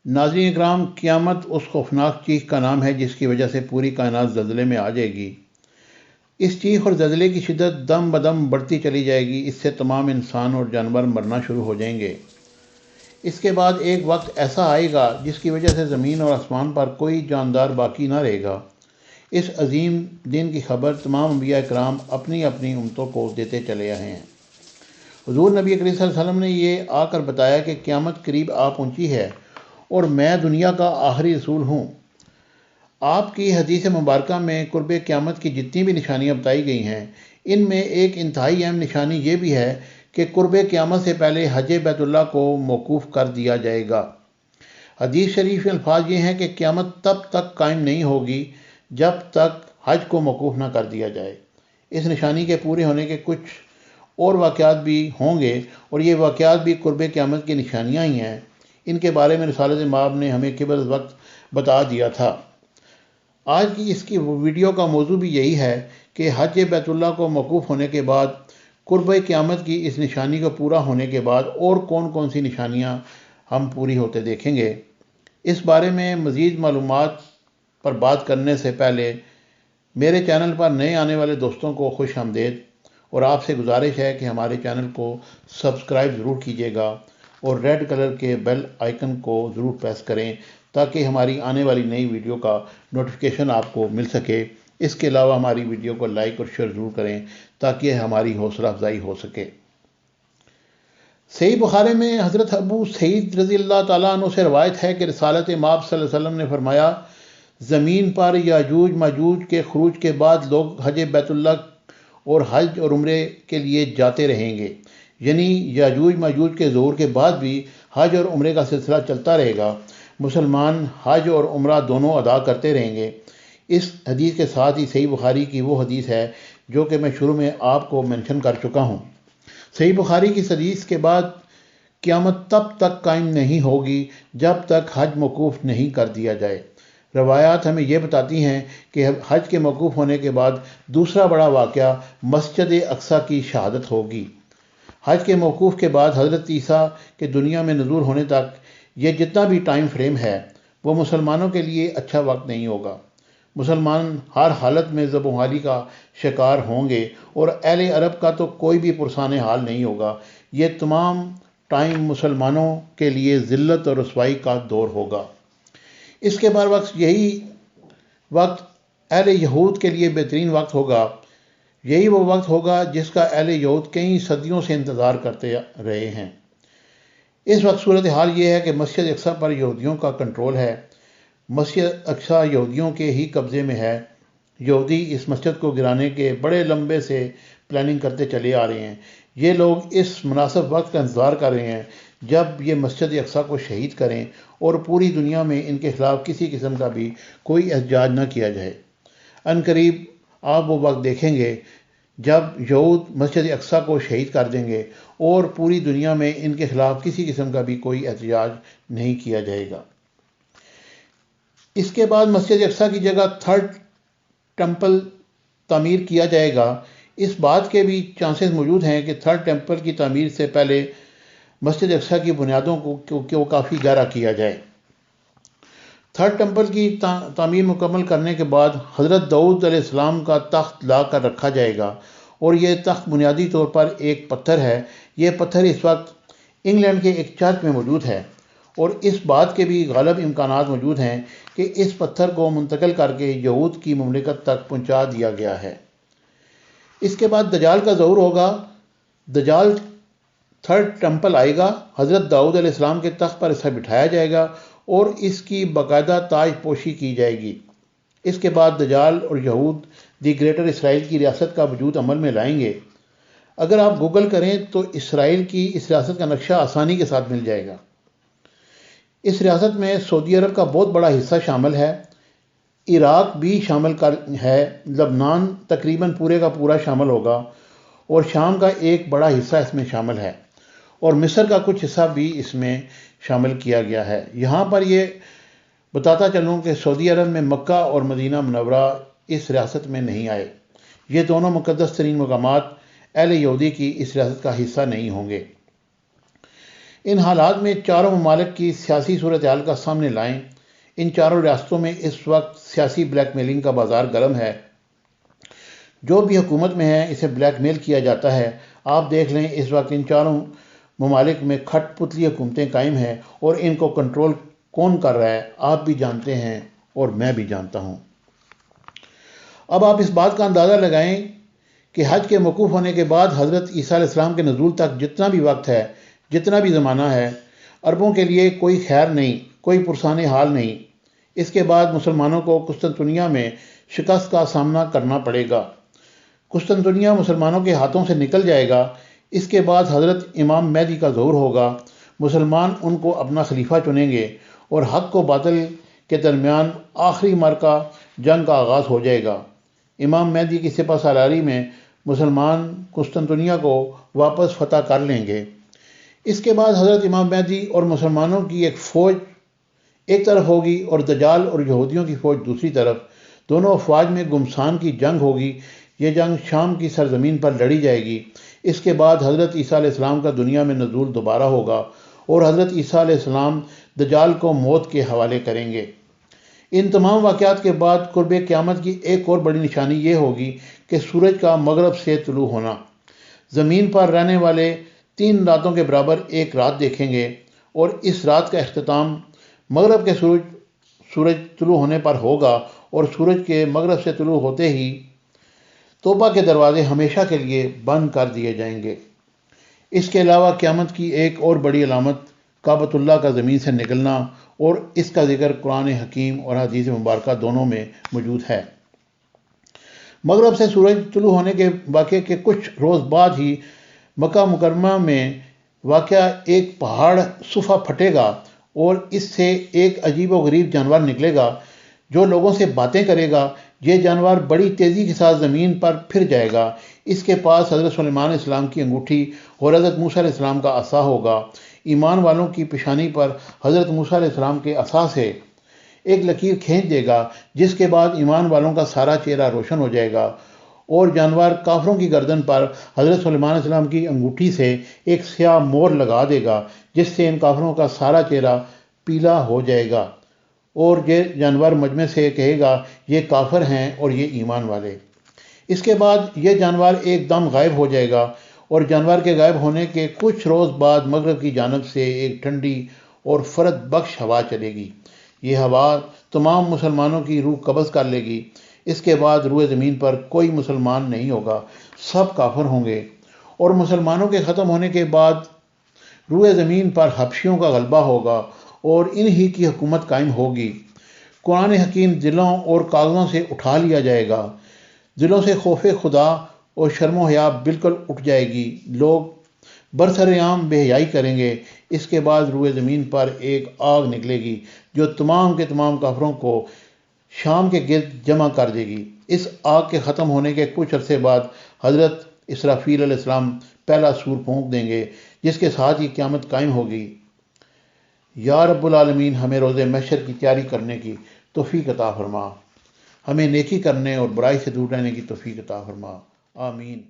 ناظرین اکرام، قیامت اس خوفناک چیخ کا نام ہے جس کی وجہ سے پوری کائنات زلزلے میں آ جائے گی۔ اس چیخ اور زلزلے کی شدت دم بدم بڑھتی چلی جائے گی۔ اس سے تمام انسان اور جانور مرنا شروع ہو جائیں گے۔ اس کے بعد ایک وقت ایسا آئے گا جس کی وجہ سے زمین اور آسمان پر کوئی جاندار باقی نہ رہے گا۔ اس عظیم دن کی خبر تمام انبیاء کرام اپنی اپنی امتوں کو دیتے چلے آئے ہیں۔ حضور نبی کریم صلی اللہ علیہ وسلم نے یہ آ کر بتایا کہ قیامت قریب آ پہنچی ہے اور میں دنیا کا آخری رسول ہوں۔ آپ کی حدیث مبارکہ میں قرب قیامت کی جتنی بھی نشانیاں بتائی گئی ہیں، ان میں ایک انتہائی اہم نشانی یہ بھی ہے کہ قرب قیامت سے پہلے حج بیت اللہ کو موقوف کر دیا جائے گا۔ حدیث شریف میں الفاظ یہ ہیں کہ قیامت تب تک قائم نہیں ہوگی جب تک حج کو موقوف نہ کر دیا جائے۔ اس نشانی کے پورے ہونے کے کچھ اور واقعات بھی ہوں گے، اور یہ واقعات بھی قرب قیامت کی نشانیاں ہی ہیں۔ ان کے بارے میں رسالت مآب نے ہمیں قبل از وقت بتا دیا تھا۔ آج کی اس کی ویڈیو کا موضوع بھی یہی ہے کہ حج بیت اللہ کو موقوف ہونے کے بعد قرب قیامت کی اس نشانی کو پورا ہونے کے بعد اور کون کون سی نشانیاں ہم پوری ہوتے دیکھیں گے۔ اس بارے میں مزید معلومات پر بات کرنے سے پہلے میرے چینل پر نئے آنے والے دوستوں کو خوش آمدید، اور آپ سے گزارش ہے کہ ہمارے چینل کو سبسکرائب ضرور کیجیے گا اور ریڈ کلر کے بیل آئیکن کو ضرور پریس کریں تاکہ ہماری آنے والی نئی ویڈیو کا نوٹیفیکیشن آپ کو مل سکے۔ اس کے علاوہ ہماری ویڈیو کو لائک اور شیئر ضرور کریں تاکہ ہماری حوصلہ افزائی ہو سکے۔ صحیح بخاری میں حضرت ابو سعید رضی اللہ تعالیٰ عنہ سے روایت ہے کہ رسالت مآب صلی اللہ علیہ وسلم نے فرمایا، زمین پر یاجوج ماجوج کے خروج کے بعد لوگ حج بیت اللہ اور حج اور عمرے کے لیے جاتے رہیں گے، یعنی یاجوج ماجوج کے ظہور کے بعد بھی حج اور عمرے کا سلسلہ چلتا رہے گا۔ مسلمان حج اور عمرہ دونوں ادا کرتے رہیں گے۔ اس حدیث کے ساتھ ہی صحیح بخاری کی وہ حدیث ہے جو کہ میں شروع میں آپ کو مینشن کر چکا ہوں۔ صحیح بخاری کی حدیث کے بعد قیامت تب تک قائم نہیں ہوگی جب تک حج موقوف نہیں کر دیا جائے۔ روایات ہمیں یہ بتاتی ہیں کہ حج کے موقوف ہونے کے بعد دوسرا بڑا واقعہ مسجد اقصیٰ کی شہادت ہوگی۔ حج کے موقوف کے بعد حضرت عیسیٰ کے دنیا میں نزول ہونے تک یہ جتنا بھی ٹائم فریم ہے وہ مسلمانوں کے لیے اچھا وقت نہیں ہوگا۔ مسلمان ہر حالت میں ذبح و حالی کا شکار ہوں گے، اور اہل عرب کا تو کوئی بھی پرسان حال نہیں ہوگا۔ یہ تمام ٹائم مسلمانوں کے لیے ذلت اور رسوائی کا دور ہوگا۔ اس کے برعکس یہی وقت اہل یہود کے لیے بہترین وقت ہوگا۔ یہی وہ وقت ہوگا جس کا اہل یہود کئی صدیوں سے انتظار کرتے رہے ہیں۔ اس وقت صورتحال یہ ہے کہ مسجد اقصیٰ پر یہودیوں کا کنٹرول ہے۔ مسجد اقصیٰ یہودیوں کے ہی قبضے میں ہے۔ یہودی اس مسجد کو گرانے کے بڑے لمبے سے پلاننگ کرتے چلے آ رہے ہیں۔ یہ لوگ اس مناسب وقت کا انتظار کر رہے ہیں جب یہ مسجد اقصیٰ کو شہید کریں اور پوری دنیا میں ان کے خلاف کسی قسم کا بھی کوئی احتجاج نہ کیا جائے۔ عنقریب آپ وہ وقت دیکھیں گے جب یہود مسجد اقصیٰ کو شہید کر دیں گے اور پوری دنیا میں ان کے خلاف کسی قسم کا بھی کوئی احتجاج نہیں کیا جائے گا۔ اس کے بعد مسجد اقصیٰ کی جگہ تھرڈ ٹیمپل تعمیر کیا جائے گا۔ اس بات کے بھی چانسز موجود ہیں کہ تھرڈ ٹیمپل کی تعمیر سے پہلے مسجد اقصیٰ کی بنیادوں کو کافی گہرا کیا جائے۔ تھرڈ ٹیمپل کی تعمیر مکمل کرنے کے بعد حضرت داؤد علیہ السلام کا تخت لا کر رکھا جائے گا، اور یہ تخت بنیادی طور پر ایک پتھر ہے۔ یہ پتھر اس وقت انگلینڈ کے ایک چرچ میں موجود ہے، اور اس بات کے بھی غالب امکانات موجود ہیں کہ اس پتھر کو منتقل کر کے یہود کی مملکت تک پہنچا دیا گیا ہے۔ اس کے بعد دجال کا ظہور ہوگا۔ دجال تھرڈ ٹیمپل آئے گا، حضرت داؤد علیہ السلام کے تخت پر اسے بٹھایا جائے گا اور اس کی باقاعدہ تاج پوشی کی جائے گی۔ اس کے بعد دجال اور یہود دی گریٹر اسرائیل کی ریاست کا وجود عمل میں لائیں گے۔ اگر آپ گوگل کریں تو اسرائیل کی اس ریاست کا نقشہ آسانی کے ساتھ مل جائے گا۔ اس ریاست میں سعودی عرب کا بہت بڑا حصہ شامل ہے، عراق بھی شامل ہے، لبنان تقریباً پورے کا پورا شامل ہوگا، اور شام کا ایک بڑا حصہ اس میں شامل ہے، اور مصر کا کچھ حصہ بھی اس میں شامل کیا گیا ہے۔ یہاں پر یہ بتاتا چلوں کہ سعودی عرب میں مکہ اور مدینہ منورہ اس ریاست میں نہیں آئے۔ یہ دونوں مقدس ترین مقامات اہل یہودی کی اس ریاست کا حصہ نہیں ہوں گے۔ ان حالات میں چاروں ممالک کی سیاسی صورتحال کا سامنے لائیں۔ ان چاروں ریاستوں میں اس وقت سیاسی بلیک میلنگ کا بازار گرم ہے۔ جو بھی حکومت میں ہے اسے بلیک میل کیا جاتا ہے۔ آپ دیکھ لیں اس وقت ان چاروں ممالک میں کھٹ پتلی حکومتیں قائم ہیں اور ان کو کنٹرول کون کر رہا ہے آپ بھی جانتے ہیں اور میں بھی جانتا ہوں۔ اب آپ اس بات کا اندازہ لگائیں کہ حج کے موقوف ہونے کے بعد حضرت عیسیٰ علیہ السلام کے نزول تک جتنا بھی وقت ہے، جتنا بھی زمانہ ہے، عربوں کے لیے کوئی خیر نہیں، کوئی پرسان حال نہیں۔ اس کے بعد مسلمانوں کو قسطنطنیہ میں شکست کا سامنا کرنا پڑے گا۔ قسطنطنیہ مسلمانوں کے ہاتھوں سے نکل جائے گا۔ اس کے بعد حضرت امام مہدی کا ظہور ہوگا۔ مسلمان ان کو اپنا خلیفہ چنیں گے اور حق و باطل کے درمیان آخری معرکہ جنگ کا آغاز ہو جائے گا۔ امام مہدی کی سپہ سالاری میں مسلمان قسطنطنیہ کو واپس فتح کر لیں گے۔ اس کے بعد حضرت امام مہدی اور مسلمانوں کی ایک فوج ایک طرف ہوگی اور دجال اور یہودیوں کی فوج دوسری طرف۔ دونوں افواج میں گمسان کی جنگ ہوگی۔ یہ جنگ شام کی سرزمین پر لڑی جائے گی۔ اس کے بعد حضرت عیسیٰ علیہ السلام کا دنیا میں نزول دوبارہ ہوگا اور حضرت عیسیٰ علیہ السلام دجال کو موت کے حوالے کریں گے۔ ان تمام واقعات کے بعد قرب قیامت کی ایک اور بڑی نشانی یہ ہوگی کہ سورج کا مغرب سے طلوع ہونا۔ زمین پر رہنے والے 3 راتوں کے برابر ایک رات دیکھیں گے اور اس رات کا اختتام مغرب کے سورج طلوع ہونے پر ہوگا اور سورج کے مغرب سے طلوع ہوتے ہی توبہ کے دروازے ہمیشہ کے لیے بند کر دیے جائیں گے۔ اس کے علاوہ قیامت کی ایک اور بڑی علامت کعبۃ اللہ کا زمین سے نکلنا اور اس کا ذکر قرآن حکیم اور حدیث مبارکہ دونوں میں موجود ہے۔ مغرب سے سورج طلوع ہونے کے واقعے کے کچھ روز بعد ہی مکہ مکرمہ میں واقع ایک پہاڑ صفا پھٹے گا اور اس سے ایک عجیب و غریب جانور نکلے گا جو لوگوں سے باتیں کرے گا۔ یہ جانور بڑی تیزی کے ساتھ زمین پر پھر جائے گا۔ اس کے پاس حضرت سلیمان علیہ السلام کی انگوٹھی اور حضرت موسیٰ علیہ السلام کا عصا ہوگا۔ ایمان والوں کی پیشانی پر حضرت موسیٰ علیہ السلام کے عصا سے ایک لکیر کھینچ دے گا، جس کے بعد ایمان والوں کا سارا چہرہ روشن ہو جائے گا، اور جانور کافروں کی گردن پر حضرت سلیمان علیہ السلام کی انگوٹھی سے ایک سیاہ مور لگا دے گا، جس سے ان کافروں کا سارا چہرہ پیلا ہو جائے گا، اور یہ جانور مجمع سے کہے گا یہ کافر ہیں اور یہ ایمان والے۔ اس کے بعد یہ جانور ایک دم غائب ہو جائے گا، اور جانور کے غائب ہونے کے کچھ روز بعد مغرب کی جانب سے ایک ٹھنڈی اور فرد بخش ہوا چلے گی۔ یہ ہوا تمام مسلمانوں کی روح قبض کر لے گی۔ اس کے بعد روئے زمین پر کوئی مسلمان نہیں ہوگا، سب کافر ہوں گے، اور مسلمانوں کے ختم ہونے کے بعد روئے زمین پر حبشیوں کا غلبہ ہوگا اور انہی کی حکومت قائم ہوگی۔ قرآن حکیم دلوں اور کاغذوں سے اٹھا لیا جائے گا۔ دلوں سے خوف خدا اور شرم و حیا بالکل اٹھ جائے گی۔ لوگ برسر عام بے حیائی کریں گے۔ اس کے بعد روئے زمین پر ایک آگ نکلے گی جو تمام کے تمام کافروں کو شام کے گرد جمع کر دے گی۔ اس آگ کے ختم ہونے کے کچھ عرصے بعد حضرت اسرافیل علیہ السلام پہلا سور پھونک دیں گے، جس کے ساتھ ہی قیامت قائم ہوگی۔ یا رب العالمین ہمیں روز محشر کی تیاری کرنے کی توفیق عطا فرما، ہمیں نیکی کرنے اور برائی سے دور رہنے کی توفیق عطا فرما، آمین۔